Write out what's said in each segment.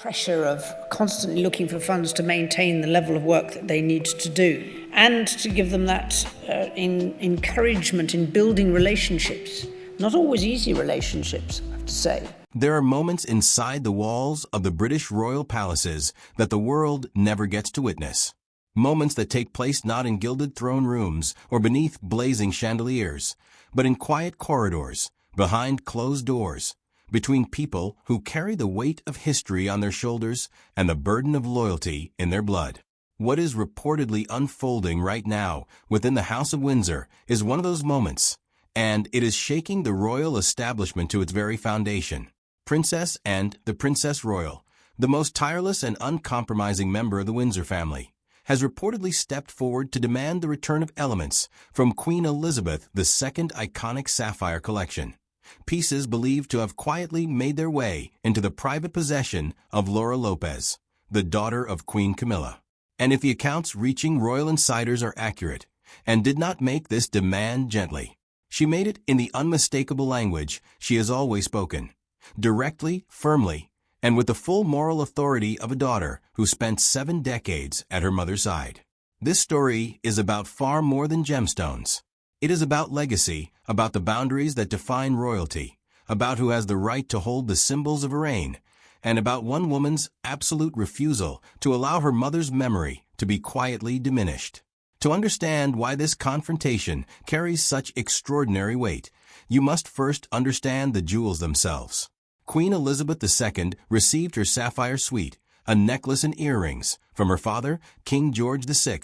pressure of constantly looking for funds to maintain the level of work that they need to do, and to give them that encouragement in building relationships. Not always easy relationships, I have to say. There are moments inside the walls of the British royal palaces that the world never gets to witness. Moments that take place not in gilded throne rooms or beneath blazing chandeliers, but in quiet corridors, behind closed doors, between people who carry the weight of history on their shoulders and the burden of loyalty in their blood. What is reportedly unfolding right now within the House of Windsor is one of those moments, and it is shaking the royal establishment to its very foundation. Princess and the Princess Royal, the most tireless and uncompromising member of the Windsor family, has reportedly stepped forward to demand the return of elements from Queen Elizabeth II's iconic Sapphire collection, pieces believed to have quietly made their way into the private possession of Laura Lopez, the daughter of Queen Camilla. And if the accounts reaching royal insiders are accurate, and did not make this demand gently, she made it in the unmistakable language she has always spoken, directly, firmly, and with the full moral authority of a daughter who spent 7 decades at her mother's side. This story is about far more than gemstones. It is about legacy, about the boundaries that define royalty, about who has the right to hold the symbols of a reign, and about one woman's absolute refusal to allow her mother's memory to be quietly diminished. To understand why this confrontation carries such extraordinary weight, you must first understand the jewels themselves. Queen Elizabeth II received her sapphire suite, a necklace and earrings, from her father, King George VI,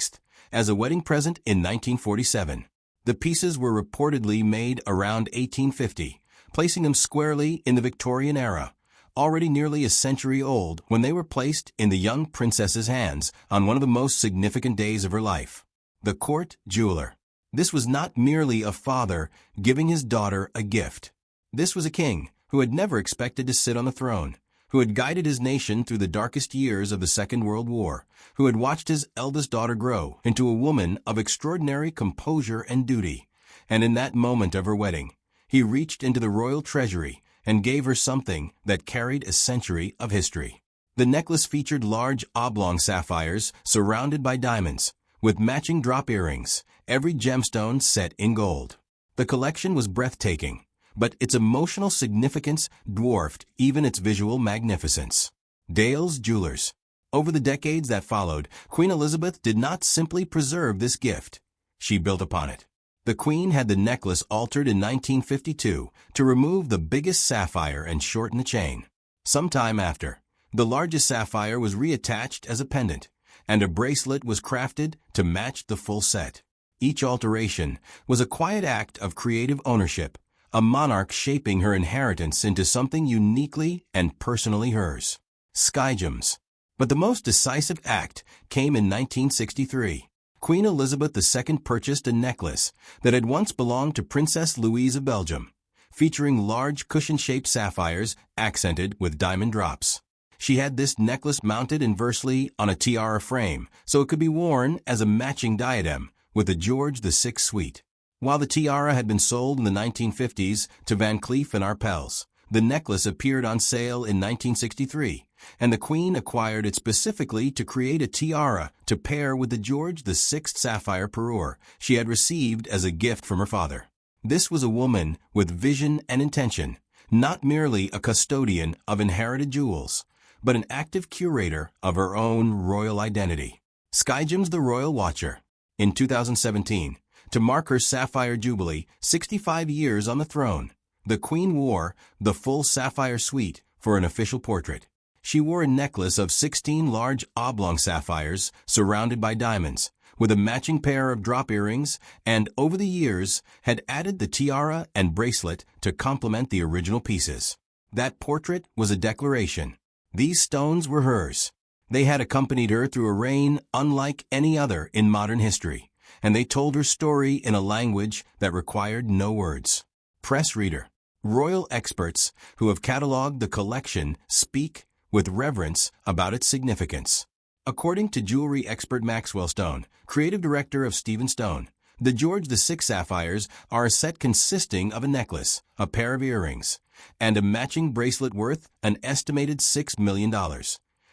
as a wedding present in 1947. The pieces were reportedly made around 1850, placing them squarely in the Victorian era, already nearly a century old when they were placed in the young princess's hands on one of the most significant days of her life. The court jeweler. This was not merely a father giving his daughter a gift. This was a king who had never expected to sit on the throne, who had guided his nation through the darkest years of the Second World War, who had watched his eldest daughter grow into a woman of extraordinary composure and duty. And in that moment of her wedding, he reached into the royal treasury and gave her something that carried a century of history. The necklace featured large oblong sapphires surrounded by diamonds, with matching drop earrings, every gemstone set in gold. The collection was breathtaking, but its emotional significance dwarfed even its visual magnificence. Dale's Jewelers. Over the decades that followed, Queen Elizabeth did not simply preserve this gift. She built upon it. The Queen had the necklace altered in 1952 to remove the biggest sapphire and shorten the chain. Sometime after, the largest sapphire was reattached as a pendant, and a bracelet was crafted to match the full set. Each alteration was a quiet act of creative ownership, a monarch shaping her inheritance into something uniquely and personally hers. Sky gems. But the most decisive act came in 1963. Queen Elizabeth II purchased a necklace that had once belonged to Princess Louise of Belgium, featuring large cushion-shaped sapphires accented with diamond drops. She had this necklace mounted inversely on a tiara frame, so it could be worn as a matching diadem with the George VI suite. While the tiara had been sold in the 1950s to Van Cleef and Arpels, the necklace appeared on sale in 1963, and the Queen acquired it specifically to create a tiara to pair with the George VI sapphire parure she had received as a gift from her father. This was a woman with vision and intention, not merely a custodian of inherited jewels, but an active curator of her own royal identity. Skygems the Royal Watcher. In 2017, to mark her Sapphire Jubilee, 65 years on the throne, the Queen wore the full sapphire suite for an official portrait. She wore a necklace of 16 large oblong sapphires surrounded by diamonds, with a matching pair of drop earrings, and over the years had added the tiara and bracelet to complement the original pieces. That portrait was a declaration. These stones were hers. They had accompanied her through a reign unlike any other in modern history, and they told her story in a language that required no words. Press reader. Royal experts who have catalogued the collection speak with reverence about its significance. According to jewelry expert Maxwell Stone, creative director of Stephen Stone, the George VI sapphires are a set consisting of a necklace, a pair of earrings, and a matching bracelet worth an estimated $6 million.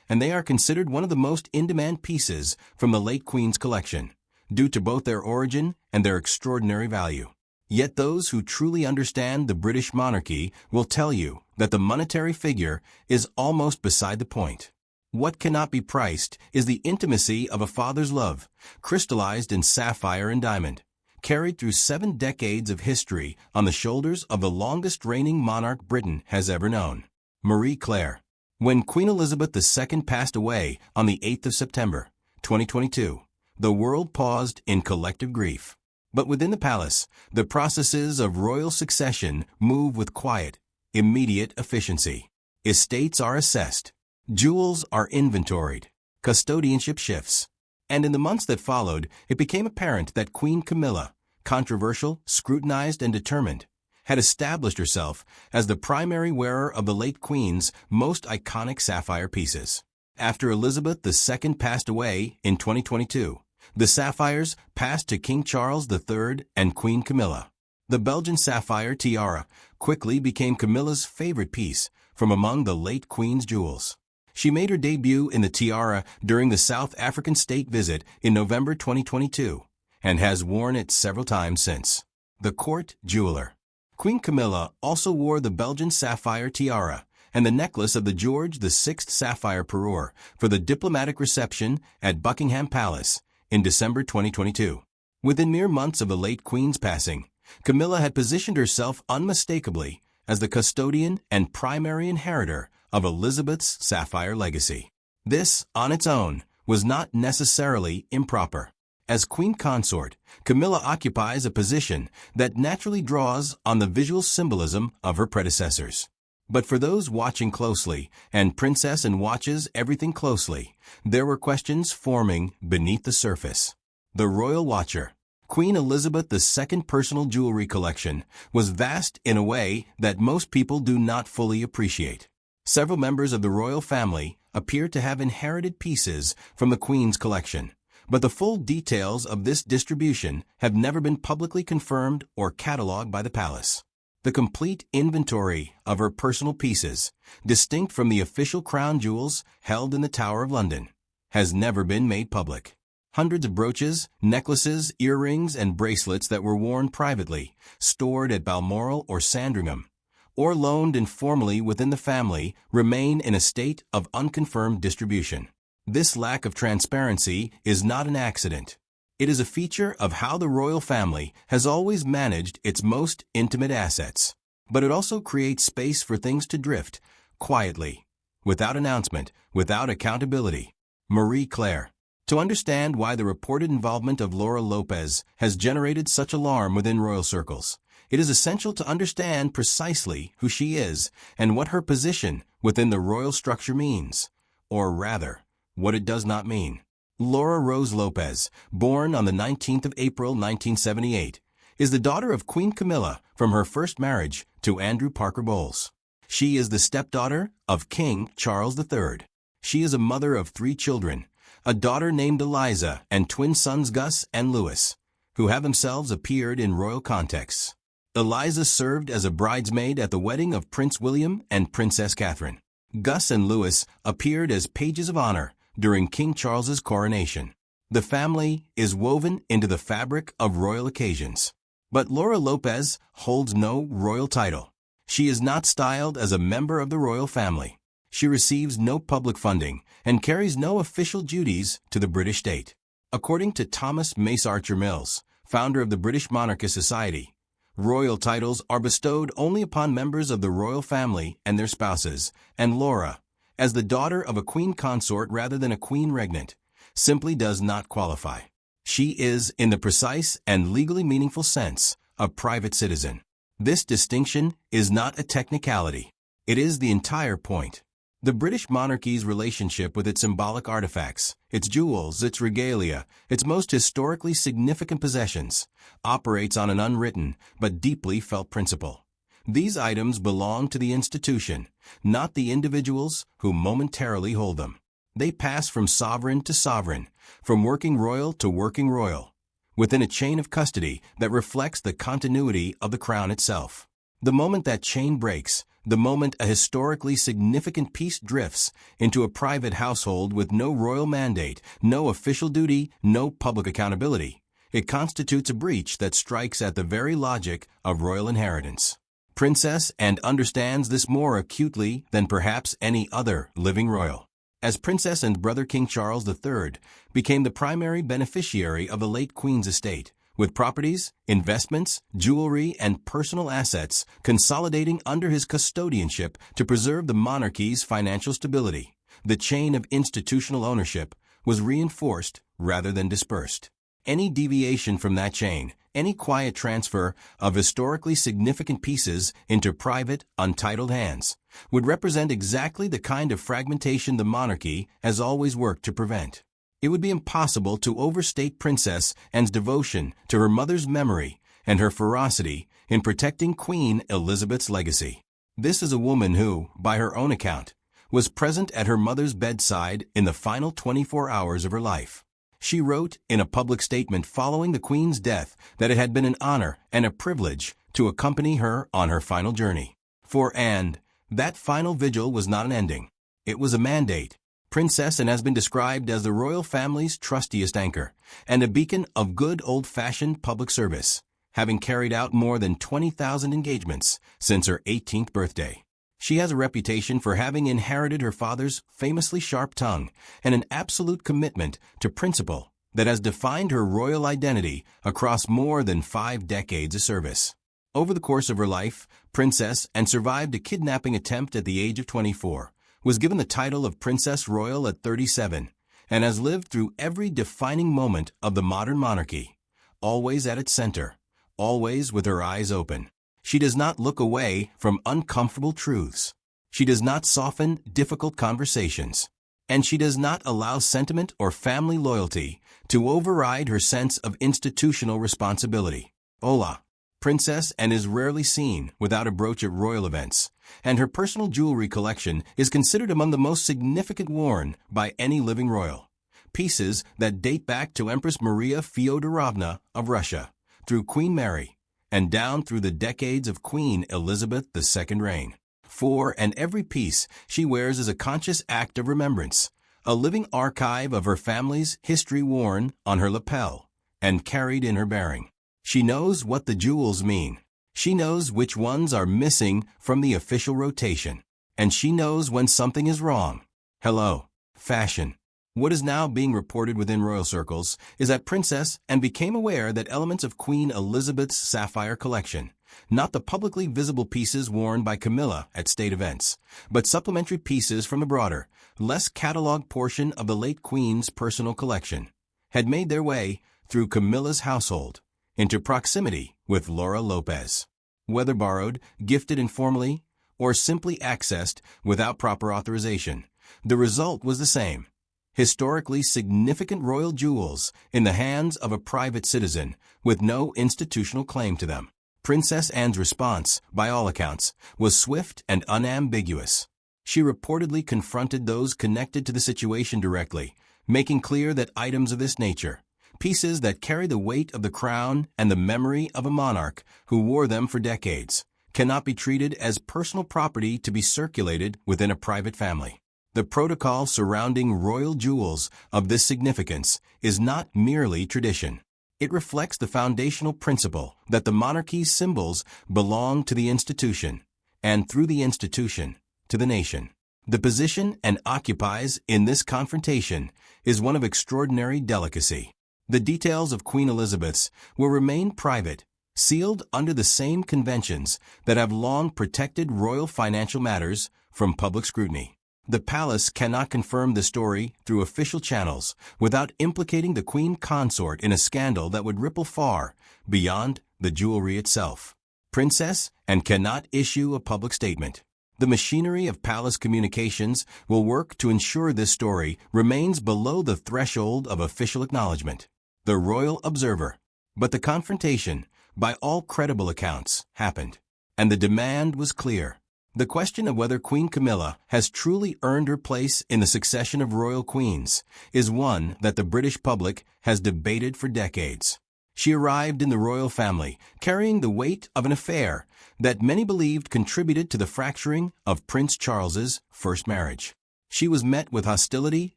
and they are considered one of the most in-demand pieces from the late Queen's collection, due to both their origin and their extraordinary value. Yet those who truly understand the British monarchy will tell you that the monetary figure is almost beside the point. What cannot be priced is the intimacy of a father's love, crystallized in sapphire and diamond, carried through 7 decades of history on the shoulders of the longest reigning monarch Britain has ever known, Marie Claire. When Queen Elizabeth II passed away on the 8th of September, 2022, the world paused in collective grief. But within the palace, the processes of royal succession move with quiet, immediate efficiency. Estates are assessed. Jewels are inventoried. Custodianship shifts. And in the months that followed, it became apparent that Queen Camilla, controversial, scrutinized, and determined, had established herself as the primary wearer of the late Queen's most iconic sapphire pieces. After Elizabeth II passed away in 2022, the sapphires passed to King Charles III and Queen Camilla. The Belgian sapphire tiara quickly became Camilla's favorite piece from among the late Queen's jewels. She made her debut in the tiara during the South African state visit in November 2022 and has worn it several times since. The court jeweler. Queen Camilla also wore the Belgian sapphire tiara and the necklace of the George VI sapphire parure for the diplomatic reception at Buckingham Palace in December 2022. Within mere months of the late Queen's passing, Camilla had positioned herself unmistakably as the custodian and primary inheritor of Elizabeth's sapphire legacy. This, on its own, was not necessarily improper. As Queen Consort, Camilla occupies a position that naturally draws on the visual symbolism of her predecessors. But for those watching closely, and Princess and watches everything closely, there were questions forming beneath the surface. The Royal Watcher. Queen Elizabeth II's personal jewelry collection was vast in a way that most people do not fully appreciate. Several members of the royal family appear to have inherited pieces from the Queen's collection, but the full details of this distribution have never been publicly confirmed or catalogued by the palace. The complete inventory of her personal pieces, distinct from the official crown jewels held in the Tower of London, has never been made public. Hundreds of brooches, necklaces, earrings, and bracelets that were worn privately, stored at Balmoral or Sandringham, or loaned informally within the family, remain in a state of unconfirmed distribution. This lack of transparency is not an accident. It is a feature of how the royal family has always managed its most intimate assets. But it also creates space for things to drift, quietly, without announcement, without accountability. Marie Claire. To understand why the reported involvement of Laura Lopez has generated such alarm within royal circles, it is essential to understand precisely who she is and what her position within the royal structure means, or rather, what it does not mean. Laura Rose Lopez, born on the 19th of April 1978, is the daughter of Queen Camilla from her first marriage to Andrew Parker Bowles. She is the stepdaughter of King Charles III. She is a mother of 3 children, a daughter named Eliza and twin sons Gus and Louis, who have themselves appeared in royal contexts. Eliza served as a bridesmaid at the wedding of Prince William and Princess Catherine. Gus and Louis appeared as pages of honor during King Charles's coronation. The family is woven into the fabric of royal occasions. But Laura Lopez holds no royal title. She is not styled as a member of the royal family. She receives no public funding and carries no official duties to the British state. According to Thomas Mace Archer Mills, founder of the British Monarchist Society, royal titles are bestowed only upon members of the royal family and their spouses, and Laura, as the daughter of a queen consort rather than a queen regnant, simply does not qualify. She is, in the precise and legally meaningful sense, a private citizen. This distinction is not a technicality. It is the entire point. The British monarchy's relationship with its symbolic artifacts, its jewels, its regalia, its most historically significant possessions, operates on an unwritten but deeply felt principle. These items belong to the institution, not the individuals who momentarily hold them. They pass from sovereign to sovereign, from working royal to working royal, within a chain of custody that reflects the continuity of the crown itself. The moment that chain breaks, The moment a historically significant piece drifts into a private household with no royal mandate, no official duty, no public accountability, it constitutes a breach that strikes at the very logic of royal inheritance. Princess Anne understands this more acutely than perhaps any other living royal. As Princess and brother King Charles III became the primary beneficiary of the late Queen's estate, with properties, investments, jewelry, and personal assets consolidating under his custodianship to preserve the monarchy's financial stability, the chain of institutional ownership was reinforced rather than dispersed. Any deviation from that chain, any quiet transfer of historically significant pieces into private, untitled hands, would represent exactly the kind of fragmentation the monarchy has always worked to prevent. It would be impossible to overstate Princess Anne's devotion to her mother's memory and her ferocity in protecting Queen Elizabeth's legacy. This is a woman who, by her own account, was present at her mother's bedside in the final 24 hours of her life. She wrote in a public statement following the Queen's death that it had been an honor and a privilege to accompany her on her final journey. For Anne, that final vigil was not an ending. It was a mandate. Princess Anne has been described as the royal family's trustiest anchor and a beacon of good old-fashioned public service, having carried out more than 20,000 engagements since her 18th birthday. She has a reputation for having inherited her father's famously sharp tongue and an absolute commitment to principle that has defined her royal identity across more than 5 decades of service. Over the course of her life, Princess Anne survived a kidnapping attempt at the age of 24, was given the title of Princess Royal at 37, and has lived through every defining moment of the modern monarchy, always at its center, always with her eyes open. She does not look away from uncomfortable truths. She does not soften difficult conversations. And she does not allow sentiment or family loyalty to override her sense of institutional responsibility. Hola. Princess Anne is rarely seen without a brooch at royal events, and her personal jewelry collection is considered among the most significant worn by any living royal. Pieces that date back to Empress Maria Feodorovna of Russia, through Queen Mary, and down through the decades of Queen Elizabeth II's reign. For and every piece she wears is a conscious act of remembrance, a living archive of her family's history worn on her lapel and carried in her bearing. She knows what the jewels mean. She knows which ones are missing from the official rotation. And she knows when something is wrong. Hello, fashion. What is now being reported within royal circles is that Princess Anne became aware that elements of Queen Elizabeth's Sapphire collection, not the publicly visible pieces worn by Camilla at state events, but supplementary pieces from the broader, less catalogued portion of the late Queen's personal collection, had made their way through Camilla's household into proximity with Laura Lopez. Whether borrowed, gifted informally, or simply accessed without proper authorization, the result was the same. Historically significant royal jewels in the hands of a private citizen with no institutional claim to them. Princess Anne's response, by all accounts, was swift and unambiguous. She reportedly confronted those connected to the situation directly, making clear that items of this nature, pieces that carry the weight of the crown and the memory of a monarch who wore them for decades, cannot be treated as personal property to be circulated within a private family. The protocol surrounding royal jewels of this significance is not merely tradition. It reflects the foundational principle that the monarchy's symbols belong to the institution, and through the institution, to the nation. The position Anne occupies in this confrontation is one of extraordinary delicacy. The details of Queen Elizabeth's will remain private, sealed under the same conventions that have long protected royal financial matters from public scrutiny. The palace cannot confirm the story through official channels without implicating the Queen Consort in a scandal that would ripple far beyond the jewelry itself. Princess Anne cannot issue a public statement. The machinery of palace communications will work to ensure this story remains below the threshold of official acknowledgement. The royal observer. But the confrontation, by all credible accounts, happened, and the demand was clear. The question of whether Queen Camilla has truly earned her place in the succession of royal queens is one that the British public has debated for decades. She arrived in the royal family, carrying the weight of an affair that many believed contributed to the fracturing of Prince Charles's first marriage. She was met with hostility,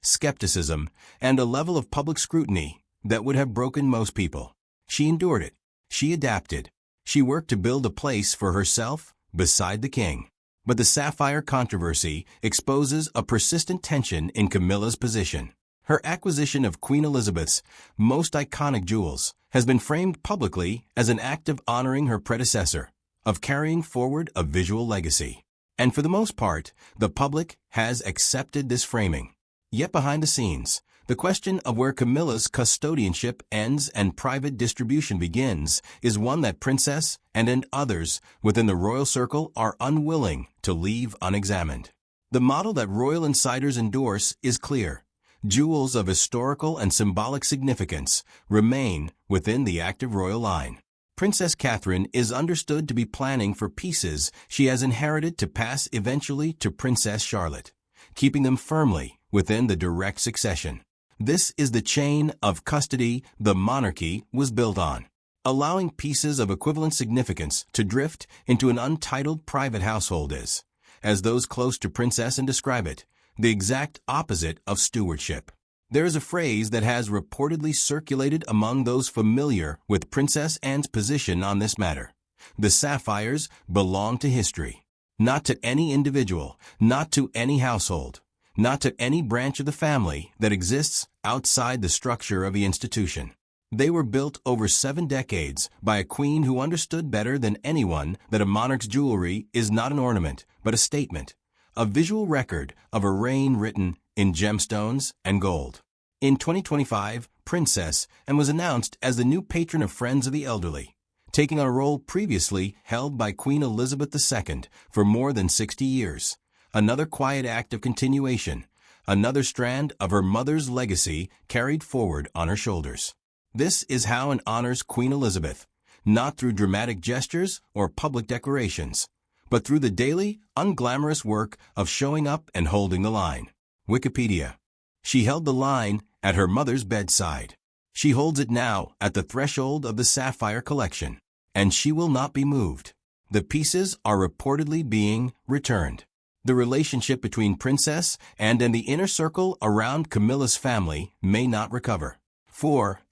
skepticism, and a level of public scrutiny that would have broken most people. She endured it. She adapted. She worked to build a place for herself beside the king. But the Sapphire controversy exposes a persistent tension in Camilla's position. Her acquisition of Queen Elizabeth's most iconic jewels has been framed publicly as an act of honoring her predecessor, of carrying forward a visual legacy. And for the most part, the public has accepted this framing. Yet behind the scenes, the question of where Camilla's custodianship ends and private distribution begins is one that Princess and others within the royal circle are unwilling to leave unexamined. The model that royal insiders endorse is clear. Jewels of historical and symbolic significance remain within the active royal line. Princess Catherine is understood to be planning for pieces she has inherited to pass eventually to Princess Charlotte, keeping them firmly within the direct succession. This is the chain of custody the monarchy was built on, allowing pieces of equivalent significance to drift into an untitled private household is, as those close to Princess Anne describe it, the exact opposite of stewardship. There is a phrase that has reportedly circulated among those familiar with Princess Anne's position on this matter. The Sapphires belong to history, not to any individual, not to any household, not to any branch of the family that exists outside the structure of the institution. They were built over 7 decades by a queen who understood better than anyone that a monarch's jewelry is not an ornament, but a statement, a visual record of a reign written in gemstones and gold. In 2025, Princess Anne was announced as the new patron of Friends of the Elderly, taking on a role previously held by Queen Elizabeth II for more than 60 years. Another quiet act of continuation, another strand of her mother's legacy carried forward on her shoulders. This is how Anne honors Queen Elizabeth, not through dramatic gestures or public declarations, but through the daily, unglamorous work of showing up and holding the line. Wikipedia. She held the line at her mother's bedside. She holds it now at the threshold of the Sapphire collection, and she will not be moved. The pieces are reportedly being returned. The relationship between Princess Anne and the inner circle around Camilla's family may not recover.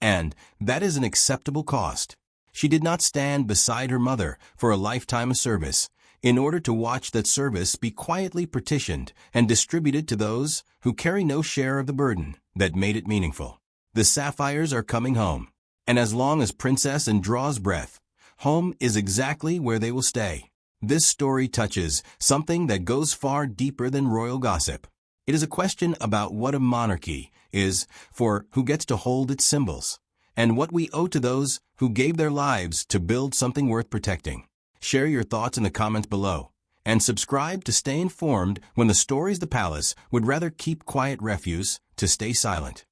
And that is an acceptable cost. She did not stand beside her mother for a lifetime of service, in order to watch that service be quietly partitioned and distributed to those who carry no share of the burden that made it meaningful. The Sapphires are coming home, and as long as Princess Anne draws breath, home is exactly where they will stay. This story touches something that goes far deeper than royal gossip. It is a question about what a monarchy is for who gets to hold its symbols, and what we owe to those who gave their lives to build something worth protecting. Share your thoughts in the comments below, and subscribe to stay informed when the stories the palace would rather keep quiet refuse to stay silent.